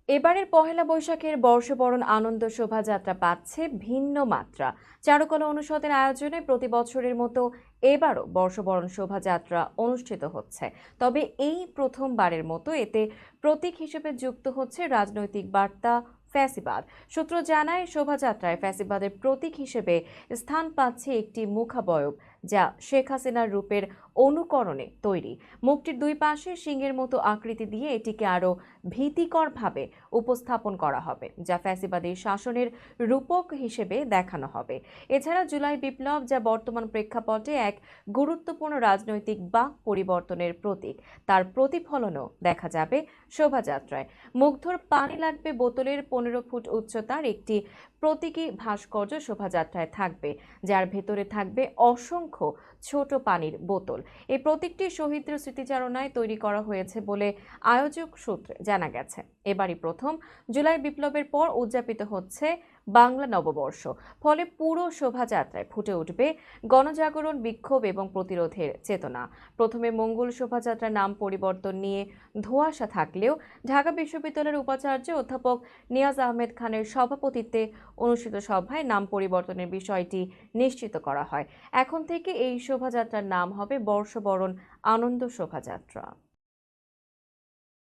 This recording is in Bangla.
এবারের পহেলা বৈশাখের বর্ষবরণ আনন্দ শোভাযাত্রা পাচ্ছে ভিন্ন মাত্রা। চারুকলা অনুষদের আয়োজনে প্রতি বছরের মতো এবারও বর্ষবরণ শোভাযাত্রা অনুষ্ঠিত হচ্ছে। তবে এই প্রথমবারের মতো এতে প্রতীক হিসেবে যুক্ত হচ্ছে রাজনৈতিক বার্তা, ফ্যাসিবাদ। সূত্র জানায়, শোভাযাত্রায় ফ্যাসিবাদের প্রতীক হিসেবে স্থান পাচ্ছে একটি মুখাবয়ব, যা শেখ হাসিনার রূপের অনুকরণে তৈরি। মুখটির দুই পাশে সিংহের মতো আকৃতি দিয়ে এটিকে আরও ভীতিকরভাবে উপস্থাপন করা হবে, যা ফ্যাসিবাদী শাসনের রূপক হিসেবে দেখানো হবে। এছাড়া জুলাই বিপ্লব, যা বর্তমান প্রেক্ষাপটে এক গুরুত্বপূর্ণ রাজনৈতিক বাক পরিবর্তনের প্রতীক, তার প্রতিফলনও দেখা যাবে শোভাযাত্রায়। মুগ্ধর পানি লাগবে বোতলের 15 ফুট উচ্চতার একটি প্রতীকী ভাস্কর্য শোভাযাত্রায় থাকবে, যার ভেতরে থাকবে অসংখ্য ছোট পানির বোতল। এই প্রতীকটি শহীদদের স্মৃতিচারণায় তৈরি করা হয়েছে বলে আয়োজক সূত্রে জানা গেছে। এবারই প্রথম জুলাই বিপ্লবের পর উদযাপিত হচ্ছে বাংলা নববর্ষ। ফলে পুরো শোভাযাত্রায় ফুটে উঠবে গণজাগরণ, বিক্ষোভ এবং প্রতিরোধের চেতনা। প্রথমে মঙ্গল শোভাযাত্রার নাম পরিবর্তন নিয়ে ধোঁয়াশা থাকলেও ঢাকা বিশ্ববিদ্যালয়ের উপাচার্য অধ্যাপক নিয়াজ আহমেদ খানের সভাপতিত্বে অনুষ্ঠিত সভায় নাম পরিবর্তনের বিষয়টি নিশ্চিত করা হয়। এখন থেকে এই শোভাযাত্রার নাম হবে বর্ষবরণ আনন্দ শোভাযাত্রা।